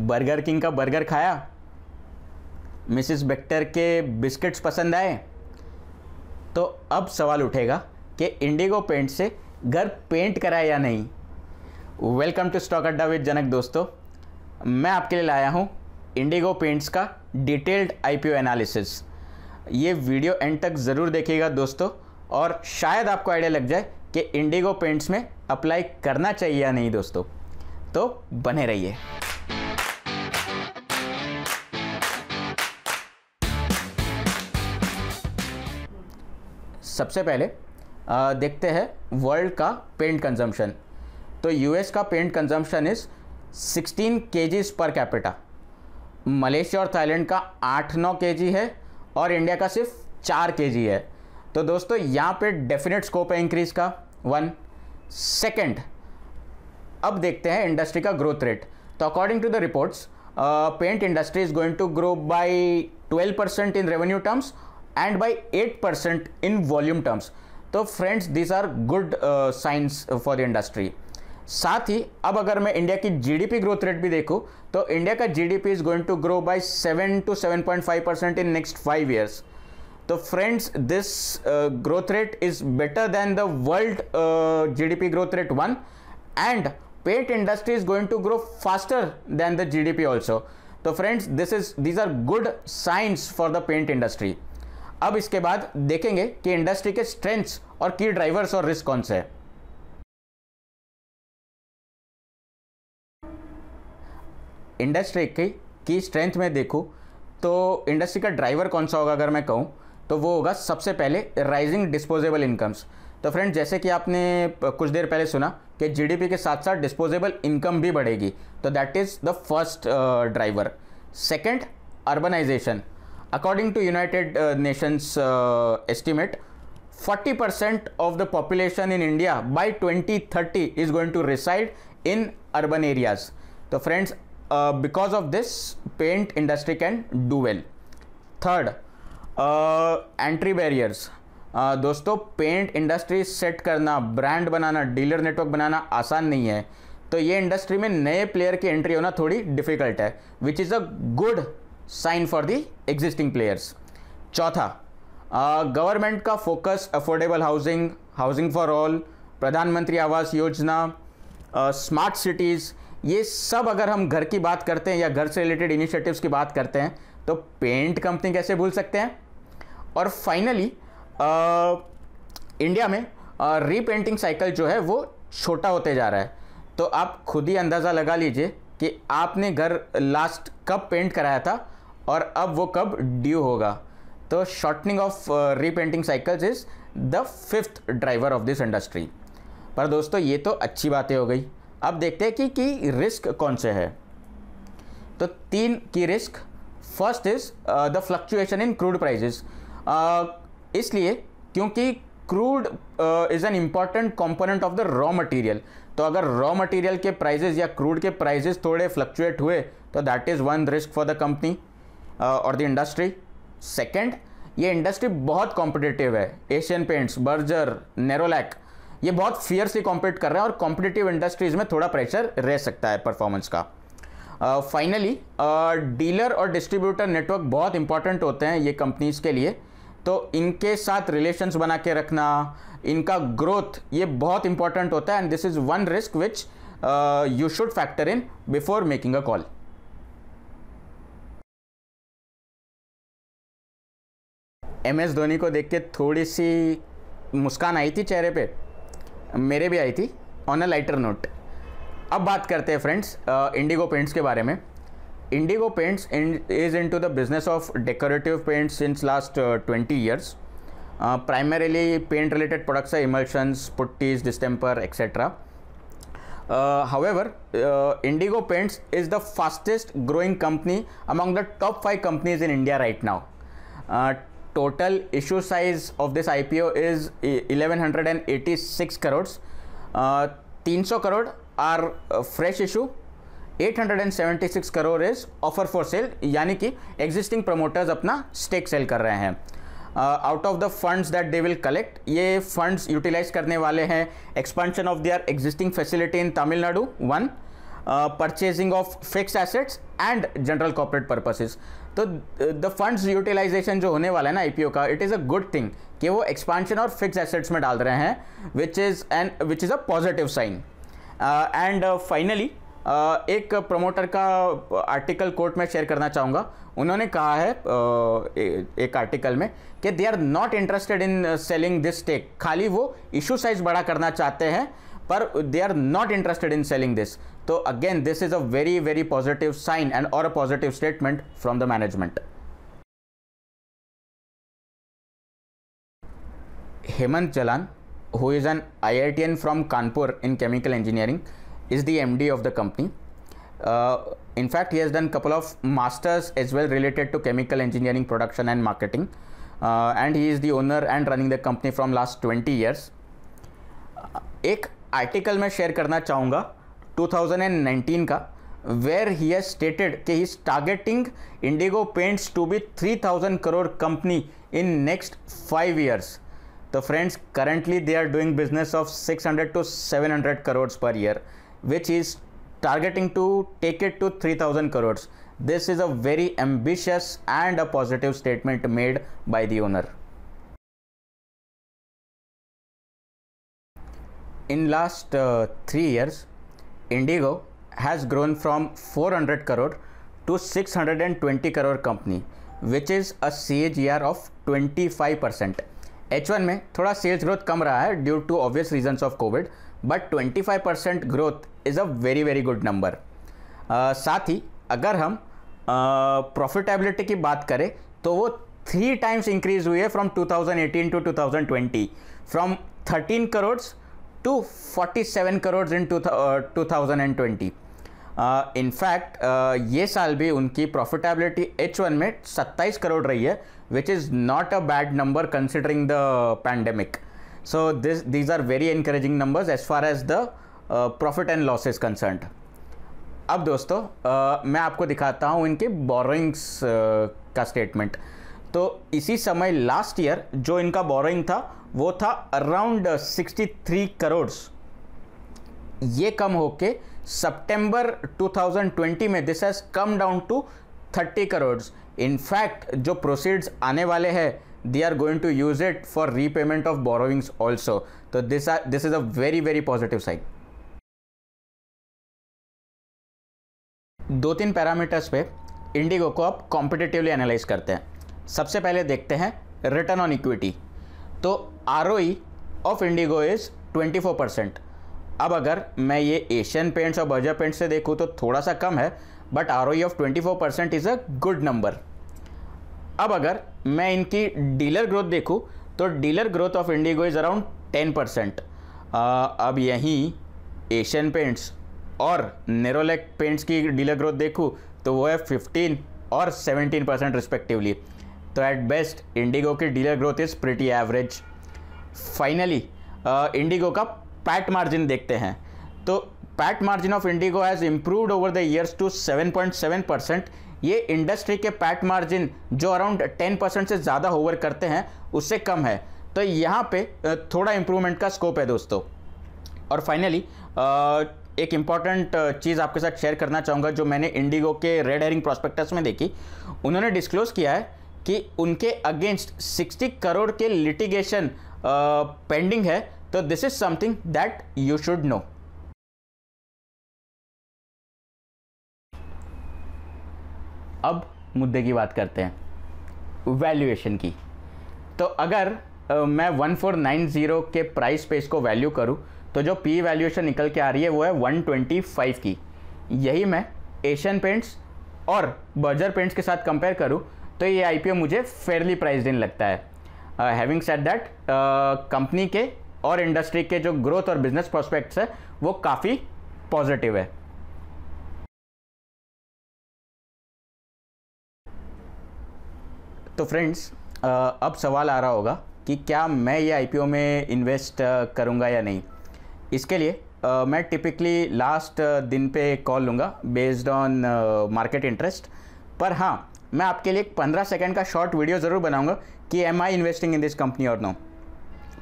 Burger king का burger खाया, Mrs Bector के बिस्किट्स पसंद आए, तो अब सवाल उठेगा कि इंडिगो पेंट से घर पेंट कराए या नहीं। वेलकम टू स्टॉक अड्डा विद जनक। दोस्तों, मैं आपके लिए लाया हूँ इंडिगो पेंट्स का डिटेल्ड आईपीओ एनालिसिस। ये वीडियो एंड तक ज़रूर देखिएगा दोस्तों, और शायद आपको आइडिया लग जाए कि इंडिगो पेंट्स में अप्लाई करना चाहिए या नहीं दोस्तों। तो बने रहिए। सबसे पहले देखते हैं वर्ल्ड का पेंट कंजम्पशन। तो यूएस का paint consumption is 16 kgs per capita, Malaysia और थाईलैंड का 8-9 kg है, और इंडिया का सिर्फ 4 kg है। तो दोस्तों यहाँ पे डेफिनेट स्कोप है इंक्रीज का। 1 सेकेंड, अब देखते हैं इंडस्ट्री का ग्रोथ रेट। तो according to the reports, paint industry is going to grow by 12% in revenue terms and by 8% in volume terms. तो friends, these are good signs for the industry. साथ ही अब अगर मैं इंडिया की GDP growth rate भी देखूं, तो इंडिया का GDP is going to grow by 7 to 7.5% in next 5 years। तो friends, this growth rate is better than the world GDP growth rate 1, and paint industry is going to grow faster than the GDP also. तो friends, these are good signs for the paint industry. अब इसके बाद देखेंगे कि industry के strengths और की drivers और रिस्क कौन से हैं। इंडस्ट्री की स्ट्रेंथ में देखूं तो इंडस्ट्री का ड्राइवर कौन सा होगा, अगर मैं कहूं तो वो होगा सबसे पहले राइजिंग डिस्पोजेबल इनकम्स। तो फ्रेंड्स, जैसे कि आपने कुछ देर पहले सुना कि जीडीपी के साथ साथ डिस्पोजेबल इनकम भी बढ़ेगी, तो that is the first driver. Second, urbanisation. According to United Nations estimate, 40% of the population in India by 2030 is going to reside in urban areas. So friends, because of this, paint industry can do well. Third, entry barriers. दोस्तों, paint industry set करना, brand बनाना, dealer network बनाना आसान नहीं है। तो ये industry में नए player की एंट्री होना थोड़ी डिफिकल्ट है, which is a good sign for the existing players. चौथा, गवर्नमेंट का focus affordable housing, housing for all, Pradhanmantri Awas योजना, स्मार्ट सिटीज़, ये सब अगर हम घर की बात करते हैं या घर से रिलेटेड इनिशिएटिव्स की बात करते हैं, तो पेंट कंपनी कैसे भूल सकते हैं। और फाइनली इंडिया में रीपेंटिंग साइकिल जो है वो छोटा होते जा रहा है। तो आप खुद ही अंदाज़ा लगा लीजिए कि आपने घर लास्ट कब पेंट कराया था और अब वो कब ड्यू होगा। तो shortening of repainting cycles is the 5th driver of this industry. पर दोस्तों, ये तो अच्छी बातें हो गई। अब देखते हैं कि रिस्क कौन से है। तो 3 की risk. First is the fluctuation in crude prices. इसलिए क्योंकि crude is an important component of the raw material. तो अगर रॉ मटेरियल के प्राइजेस या क्रूड के प्राइजेस थोड़े फ्लक्चुएट हुए, तो that is one risk for the company और द इंडस्ट्री। सेकेंड, ये इंडस्ट्री बहुत कॉम्पिटिटिव है। एशियन पेंट्स, बर्जर, नेरोलैक, ये बहुत फियर्सली कॉम्पीट कर रहे हैं, और कॉम्पिटिटिव इंडस्ट्रीज़ में थोड़ा प्रेशर रह सकता है परफॉर्मेंस का। फाइनली, डीलर और डिस्ट्रीब्यूटर नेटवर्क बहुत इंपॉर्टेंट होते हैं ये कंपनीज़ के लिए। तो इनके साथ रिलेशंस बना के रखना, इनका ग्रोथ, ये बहुत इंपॉर्टेंट होता है, and this is one risk which you should factor in before making a call. MS Dhoni को देख के थोड़ी सी मुस्कान आई थी चेहरे पे, मेरे भी आई थी, ऑन अ लाइटर नोट। अब बात करते हैं फ्रेंड्स इंडिगो पेंट्स के बारे में। Indigo Paints is into the business of decorative paints since last 20 years। Primarily paint related products है, emulsions, putties, distemper etcetera. However, Indigo Paints is the fastest growing company among the top 5 companies in India right now. Total issue size of this IPO is 1186 crores. 300 crore are fresh issue, 876 crore is offer for sale, यानी कि existing promoters अपना stake sell कर रहे हैं। Out of the funds that they will collect, ये funds utilise करने वाले हैं expansion of their existing facility in Tamil Nadu 1, purchasing of fixed assets and general corporate purposes. तो द फंड्स यूटिलाइजेशन जो होने वाला है ना आईपीओ का, it is a good thing कि वो एक्सपांशन और फिक्स एसेट्स में डाल रहे हैं, which is a positive sign. And finally एक प्रमोटर का आर्टिकल कोट में शेयर करना चाहूँगा। उन्होंने कहा है एक आर्टिकल में कि they are not interested in selling this stake, खाली वो इशू साइज बड़ा करना चाहते हैं पर they are not interested in selling this. तो again this is a very very positive sign and और a positive statement from the management. Hemant Jalan, who is an IITian from Kanpur in chemical engineering, is the MD of the company. In fact, he has done couple of masters as well related to chemical engineering, production and marketing, and he is the owner and running the company from last 20 years. एक article में share करना चाहूँगा 2019 का, where he has stated कि he is targeting Indigo Paints to be 3000 crore company in next 5 years. तो friends currently they are doing business of 600 to 700 crores per year, which is targeting to take it to 3000 crores. This is a very ambitious and a positive statement made by the owner. In last 3 years, Indigo has grown from 400 crore to 620 crore company, which is a CAGR of 25%. H1 में थोड़ा sales growth कम रहा है due to obvious reasons of Covid, but 25% growth is a very very good number. साथ ही अगर हम profitability की बात करें तो वो 3 टाइम्स इंक्रीज हुई है from 2018 to 2020, from 13 crore to 47 crore in 2020। In fact ये साल भी उनकी प्रॉफिटेबिलिटी H1 में 27 करोड़ रही है, which is not a bad number considering the pandemic. So these are very encouraging numbers as far as the profit and loss is concerned. अब दोस्तों मैं आपको दिखाता हूँ इनके बोरोइंग्स का स्टेटमेंट। तो इसी समय लास्ट ईयर जो इनका बोरोइंग था वो था अराउंड 63 करोड़। ये कम होके सितंबर 2020 में this has come down to 30 crore. In fact जो प्रोसीड्स आने वाले हैं they are going to use it for repayment of borrowings also. तो this is a very very positive sign. 2-3 parameters पे इंडिगो को आप कॉम्पिटिटिवली एनालाइज करते हैं। सबसे पहले देखते हैं रिटर्न ऑन इक्विटी। तो ROE ऑफ इंडिगो इज 24%। अब अगर मैं ये एशियन पेंट्स और बर्जर पेंट्स से देखूँ तो थोड़ा सा कम है, but ROE of 24% is a good number. अब अगर मैं इनकी डीलर ग्रोथ देखूँ तो dealer growth of Indigo is around 10%। अब यहीं एशियन पेंट्स और नेरोलैक पेंट्स की डीलर ग्रोथ देखूँ तो वो है 15 और 17% रिस्पेक्टिवली। तो एट बेस्ट इंडिगो की dealer growth is pretty average. Finally IndiGo का पैट मार्जिन देखते हैं। तो PAT margin of IndiGo has improved over the years to 7.7%। ये इंडस्ट्री के पैट मार्जिन जो अराउंड 10% से ज़्यादा होवर करते हैं उससे कम है। तो यहाँ पे थोड़ा इम्प्रूवमेंट का स्कोप है दोस्तों। और फाइनली एक इम्पॉर्टेंट चीज़ आपके साथ शेयर करना चाहूँगा जो मैंने इंडिगो के रेड हेरिंग प्रॉस्पेक्टस में देखी। उन्होंने डिस्क्लोज किया है कि उनके अगेंस्ट 60 करोड़ के लिटिगेशन पेंडिंग है। तो this is something that you should know. अब मुद्दे की बात करते हैं वैल्यूएशन की। तो अगर मैं 1490 के प्राइस पे इसको वैल्यू करूं तो जो पी वैल्यूएशन निकल के आ रही है वो है 125 की। यही मैं एशियन पेंट्स और बर्जर पेंट्स के साथ कंपेयर करूं तो ये आईपीओ मुझे फेयरली प्राइस्ड इन लगता है। हैविंग सेड दैट कंपनी के और इंडस्ट्री के जो ग्रोथ और बिजनेस प्रोस्पेक्ट्स है वो काफ़ी पॉजिटिव है। तो फ्रेंड्स अब सवाल आ रहा होगा कि क्या मैं ये आईपीओ में इन्वेस्ट करूँगा या नहीं। इसके लिए मैं टिपिकली लास्ट दिन पे कॉल लूँगा बेस्ड ऑन मार्केट इंटरेस्ट। पर हाँ, मैं आपके लिए 15 सेकंड का शॉर्ट वीडियो ज़रूर बनाऊँगा कि am I investing in this company और नो।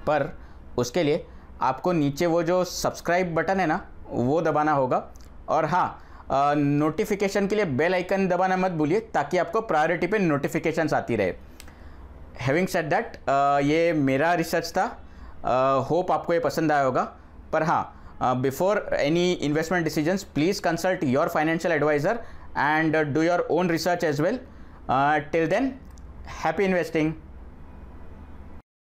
पर उसके लिए आपको नीचे वो जो सब्सक्राइब बटन है ना वो दबाना होगा और हाँ, नोटिफिकेशन के लिए बेल आइकन दबाना मत भूलिए ताकि आपको प्रायोरिटी पे नोटिफिकेशंस आती रहे। हैविंग सेड दैट, ये मेरा रिसर्च था, होप आपको ये पसंद आया होगा। पर हाँ, before any investment decisions please consult your financial adviser and do your own research as well. Till then, happy investing.